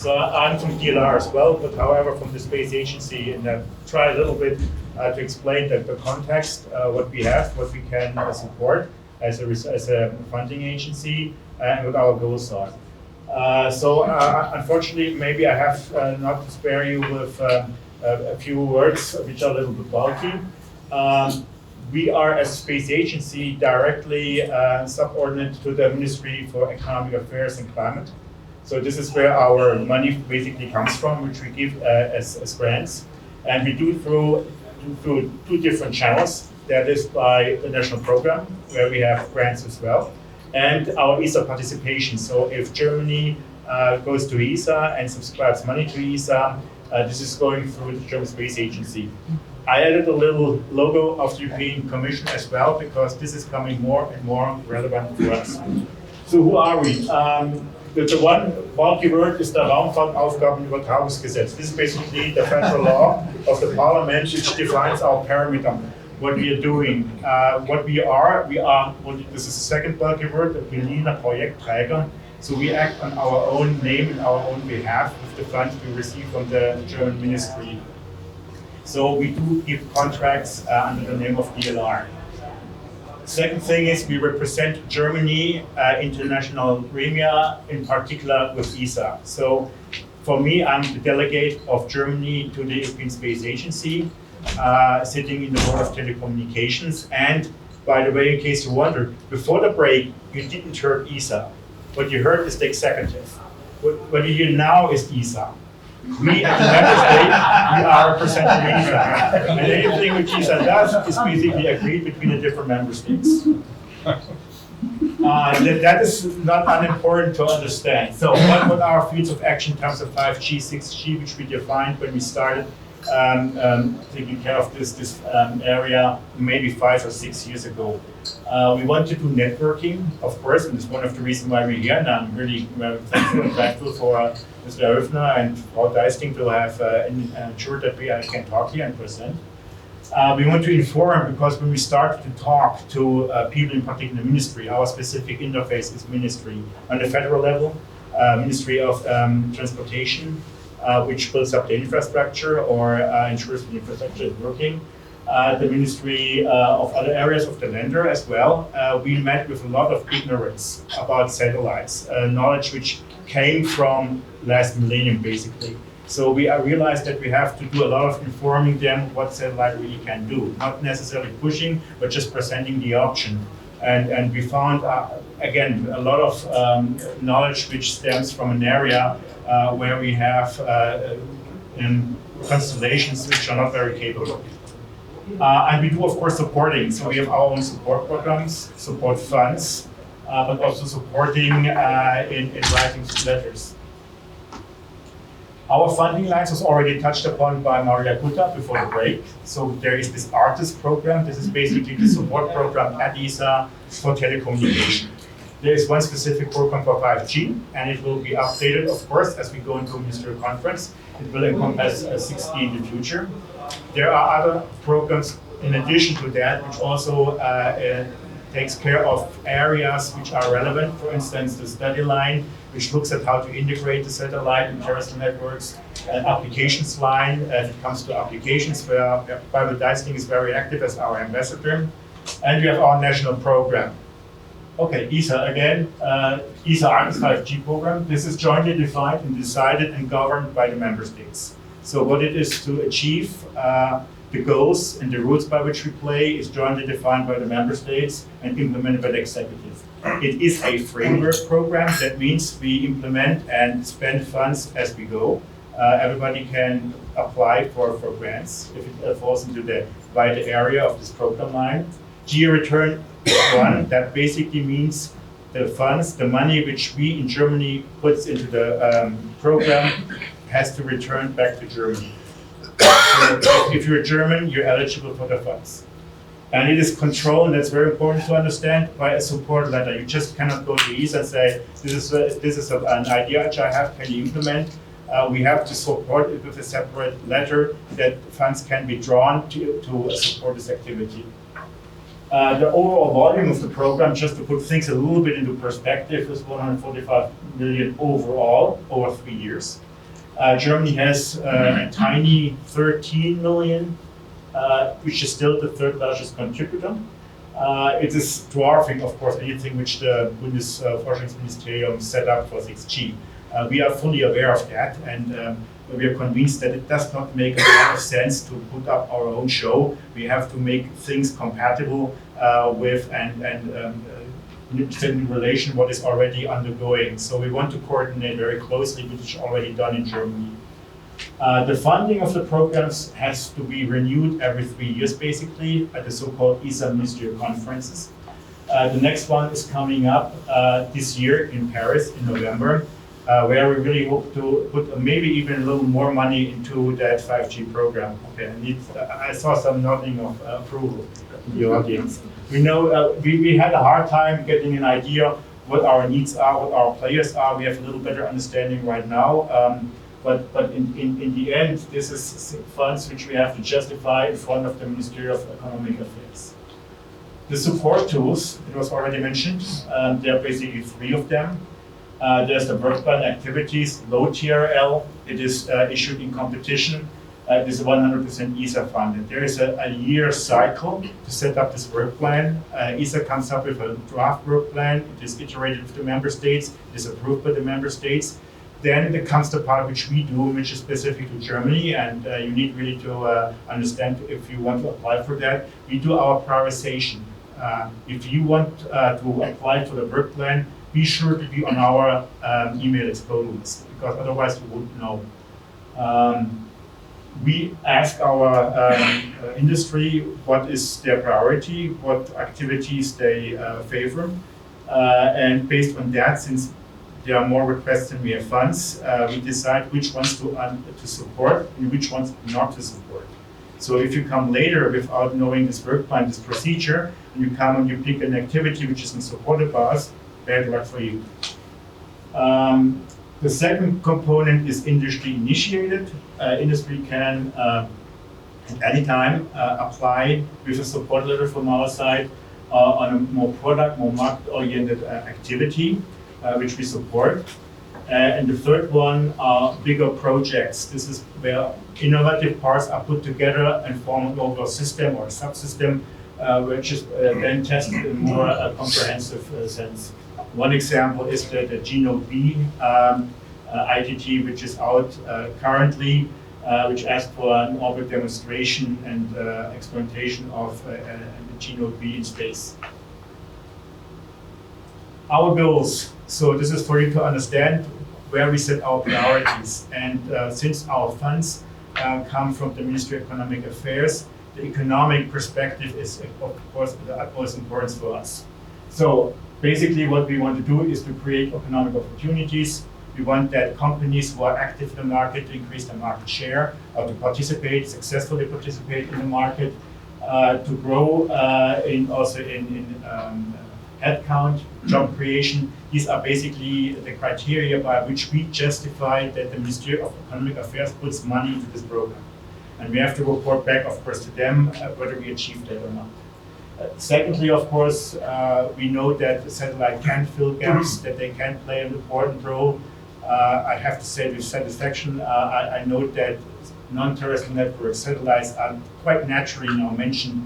So I'm from DLR as well, but however from the Space Agency, and try a little bit to explain the context, what we have, what we can support as a funding agency, and what our goals are. Unfortunately, maybe I have not to spare you with a few words which are a little bit bulky. We are, as a space agency, directly subordinate to the Ministry for Economic Affairs and Climate. So this is where our money basically comes from, which we give as grants. And we do through two different channels. That is by the national program, where we have grants as well, and our ESA participation. So if Germany goes to ESA and subscribes money to ESA, this is going through the German Space Agency. I added a little logo of the European Commission as well, because this is coming more and more relevant for us. So who are we? The one bulky word is the Raumfahrtaufgabenübertragungsgesetz. This is basically the federal law of the parliament, which defines our parameter, what we are doing. What we are, this is the second bulky word, the Berliner Projektträger. So we act on our own name and our own behalf with the funds we receive from the German ministry. So we do give contracts under the name of DLR. Second thing is we represent Germany, international gremia, in particular with ESA. So for me, I'm the delegate of Germany to the European Space Agency, sitting in the Board of Telecommunications. And by the way, in case you wondered, before the break, you didn't hear ESA. What you heard is the executive. What you hear now is ESA. We at the member state, we are representing ESA. And anything which ESA does is basically agreed between the different member states. That is not unimportant to understand. So what are our fields of action in terms of 5G, 6G, which we defined when we started taking care of this area maybe 5 or 6 years ago. We want to do networking, of course, and it's one of the reasons why we're here, and I'm really thankful for Mr. Höfner and Frau Deisting to have ensured that I can talk here and present. We want to inform, because when we start to talk to people in particular ministry, our specific interface is ministry. On the federal level, Ministry of Transportation, which builds up the infrastructure or ensures the infrastructure is working. The Ministry of other areas of the Länder as well. We met with a lot of ignorance about satellites, knowledge which came from last millennium basically. So we realized that we have to do a lot of informing them what satellite really can do, not necessarily pushing, but just presenting the option. And we found, again, a lot of knowledge which stems from an area where we have constellations which are not very capable. And we do, of course, supporting. So we have our own support programs, support funds, but also supporting in writing letters. Our funding lines was already touched upon by Maria Gutta before the break. So there is this ARTES program. This is basically the support program at ESA for telecommunication. There is one specific program for 5G, and it will be updated, of course, as we go into a ministerial conference. It will encompass 6G in the future. There are other programs in addition to that, which also takes care of areas which are relevant. For instance, the study line, which looks at how to integrate the satellite and terrestrial networks, an applications line, and it comes to applications where Barbara Deisling is very active as our ambassador. And we have our national program. Okay, ESA again, ESA ARTES 5G program. This is jointly defined and decided and governed by the member states. So what it is to achieve, the goals and the rules by which we play is jointly defined by the member states and implemented by the executive. It is a framework program. That means we implement and spend funds as we go. Everybody can apply for grants if it falls into the wider area of this program line. Geo-return one, that basically means the funds, the money which we in Germany puts into the program has to return back to Germany. So if you're German, you're eligible for the funds. And it is controlled, and that's very important to understand, by a support letter. You just cannot go to ESA and say, this is an idea which I have, can you implement? We have to support it with a separate letter that funds can be drawn to support this activity. The overall volume of the program, just to put things a little bit into perspective, is 145 million overall over 3 years. Germany has a tiny 13 million, which is still the third largest contributor. It is dwarfing, of course, anything which the Bundesforschungsministerium set up for 6G. We are fully aware of that, and we are convinced that it does not make a lot of sense to put up our own show. We have to make things compatible with and in relation what is already undergoing. So we want to coordinate very closely, which is already done in Germany. The funding of the programs has to be renewed every 3 years, basically, at the so-called ESA ministerial conferences. The next one is coming up this year in Paris in November, where we really hope to put maybe even a little more money into that 5G program. Okay, I saw some nodding of approval in the audience. We know we had a hard time getting an idea what our needs are, what our players are. We have a little better understanding right now. But in the end, this is funds which we have to justify in front of the Ministry of Economic Affairs. The support tools, it was already mentioned, there are basically 3 of them. There's the work plan activities, low TRL. It is issued in competition. It is 100% ESA funded. There is a year cycle to set up this work plan. ESA comes up with a draft work plan. It is iterated with the member states. It is approved by the member states. Then there comes the part which we do, which is specific to Germany, and you need really to understand if you want to apply for that. We do our prioritization. If you want to apply for the work plan, be sure to be on our email exposure list, because otherwise you wouldn't know. We ask our industry what is their priority, what activities they favor, and based on that, since there are more requests than we have funds, we decide which ones to support and which ones not to support. So if you come later without knowing this work plan, this procedure, and you come and you pick an activity which isn't supported by us, bad luck for you. The second component is industry initiated. Industry can at any time apply with a support letter from our side on a more product, more market-oriented activity, which we support. And the third one are bigger projects. This is where innovative parts are put together and form an overall system or a subsystem, which is then tested in more comprehensive sense. One example is the Genome B ITT, which is out currently, which asks for an orbit demonstration and experimentation of the Genome B in space. Our goals. So this is for you to understand where we set our priorities. And since our funds come from the Ministry of Economic Affairs, the economic perspective is, of course, the utmost importance for us. So basically what we want to do is to create economic opportunities. We want that companies who are active in the market to increase their market share, or to participate, successfully participate in the market, to grow also in headcount, job creation. These are basically the criteria by which we justify that the Ministry of Economic Affairs puts money into this program. And we have to report back, of course, to them whether we achieved that or not. Secondly, of course, we know that the satellite can fill gaps, that they can play an important role. I have to say with satisfaction, I note that non-terrestrial network satellites are quite naturally now mentioned.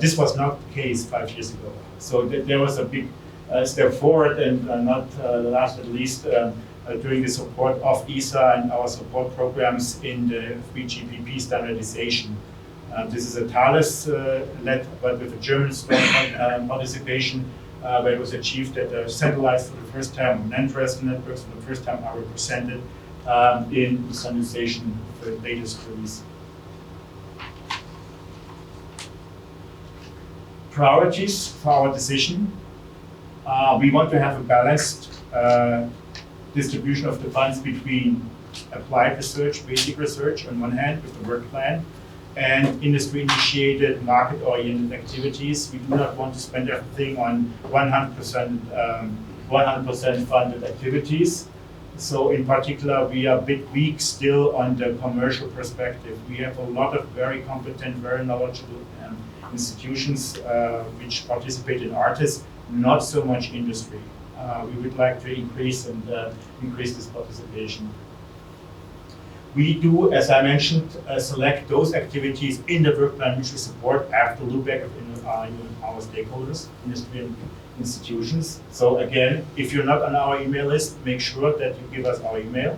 This was not the case 5 years ago. So there was a big step forward, and not last but least, during the support of ESA and our support programs in the 3GPP standardization. This is a Thales led, but with a German strong participation, where it was achieved that satellites for the first time, non-terrestrial networks for the first time are represented in the standardization of the latest release. Priorities for our decision. We want to have a balanced distribution of the funds between applied research, basic research on one hand with the work plan, and industry-initiated, market-oriented activities. We do not want to spend everything on 100% funded activities. So in particular, we are a bit weak still on the commercial perspective. We have a lot of very competent, very knowledgeable institutions which participate in ARTES, not so much industry. We would like to increase this participation. We do, as I mentioned, select those activities in the work plan which we support after loopback of our stakeholders, industry and institutions. So again, if you're not on our email list, make sure that you give us our email.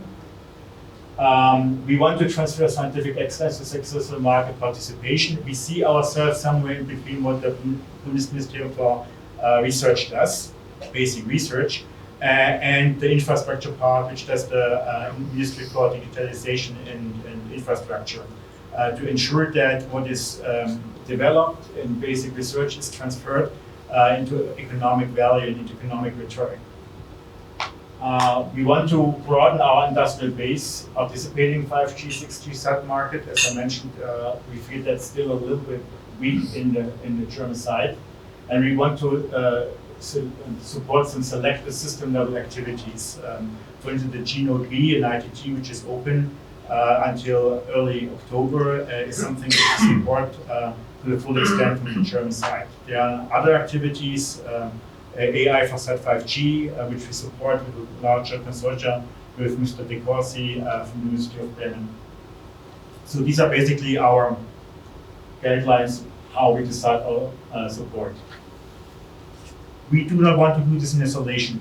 We want to transfer scientific excellence to successful market participation. We see ourselves somewhere in between what the Bundesministerium for Research does, basic research, and the infrastructure part, which does the Ministry for Digitalization and Infrastructure, to ensure that what is developed in basic research is transferred into economic value and into economic return. We want to broaden our industrial base, participating in 5G, 6G sub-market. As I mentioned, we feel that's still a little bit weak in the German side. And we want to support some selected system-level activities. For instance, the G-Node B in ITT, which is open until early October, is something that we support to the full extent from the German side. There are other activities, AI for SAT5G, which we support with a larger consortia with Mr. De Corsi from the Ministry of Bremen. So these are basically our guidelines, how we decide our support. We do not want to do this in isolation.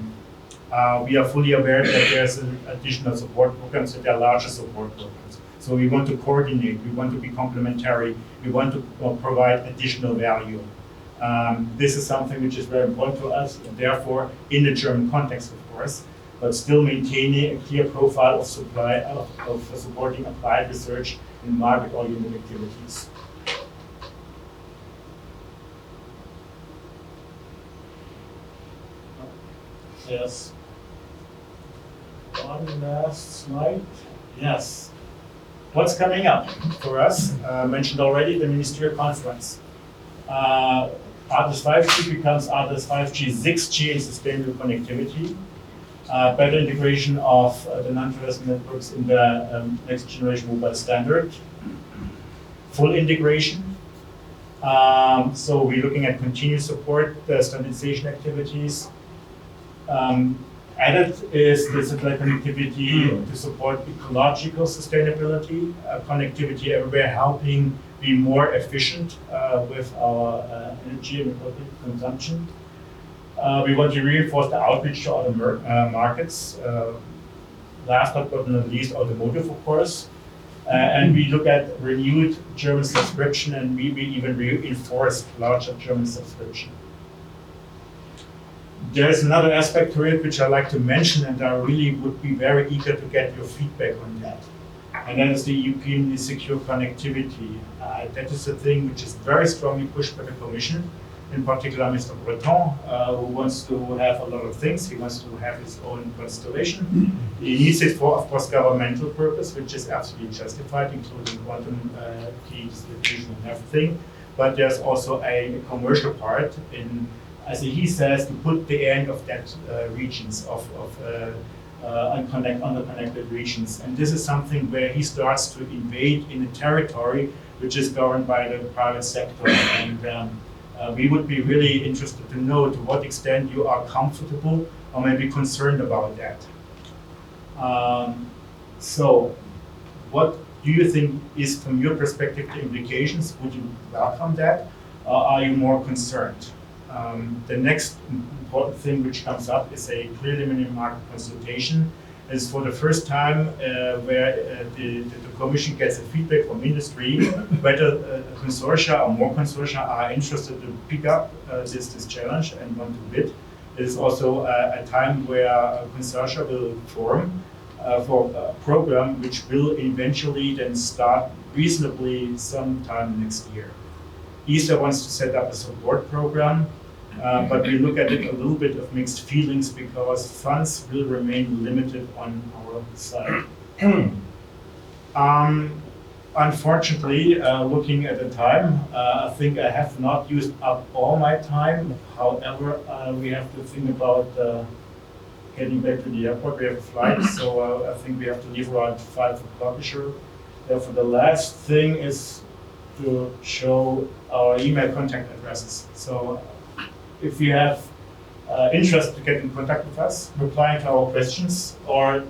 We are fully aware that there's an additional support programs, that there are larger support programs. So we want to coordinate, we want to be complementary, we want to provide additional value. This is something which is very important to us, and therefore, in the German context, of course, but still maintaining a clear profile of supporting applied research in market-oriented activities. Yes. One last slide. Yes. What's coming up for us? Mentioned already the ministerial conference. ARTES 5G becomes ARTES 5G 6G in sustainable connectivity. Better integration of the non-terrestrial networks in the next generation mobile standard. Full integration. So we're looking at continuous support, the standardization activities. Added is the satellite connectivity to support ecological sustainability, connectivity everywhere, helping be more efficient with our energy and consumption. We want to reinforce the outreach to other markets. Last but not least, automotive, of course. And we look at renewed German subscription, and we even reinforce larger German subscription. There's another aspect to it which I like to mention, and I really would be very eager to get your feedback on that. And that is the European secure connectivity. That is a thing which is very strongly pushed by the Commission, in particular Mr. Breton, who wants to have a lot of things. He wants to have his own constellation. He needs it for, of course, governmental purpose, which is absolutely justified, including quantum key distribution and everything. But there's also a commercial part in, as he says, to put the end of that regions of underconnected regions. And this is something where he starts to invade in a territory which is governed by the private sector. And we would be really interested to know to what extent you are comfortable or maybe concerned about that. So what do you think is, from your perspective, the implications? Would you welcome that, or are you more concerned? The next important thing which comes up is a preliminary market consultation. It's for the first time where the Commission gets a feedback from industry whether consortia or more consortia are interested to pick up this challenge and want to bid. It is also a time where consortia will form for a program which will eventually then start reasonably sometime next year. ESA wants to set up a support program. But we look at it a little bit of mixed feelings because funds will remain limited on our side. Unfortunately, looking at the time, I think I have not used up all my time. However, we have to think about getting back to the airport. We have a flight, so I think we have to leave around 5 o'clock. Therefore, the last thing is to show our email contact addresses. So if you have interest to get in contact with us, replying to our questions, or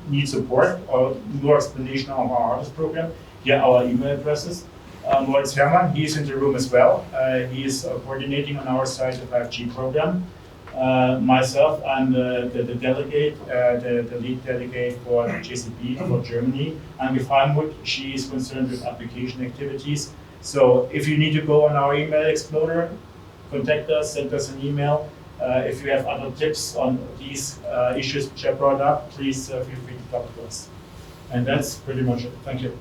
need support or more explanation of our ARTES program, here are our email addresses. Moritz Herrmann, he is in the room as well. He is coordinating on our side the 5G program. Myself, I'm the delegate, the lead delegate for JCB for Germany. And with Heimwood, she is concerned with application activities. So if you need to go on our email explorer, contact us, send us an email. If you have other tips on these issues which I brought up, please feel free to talk to us. And that's pretty much it. Thank you.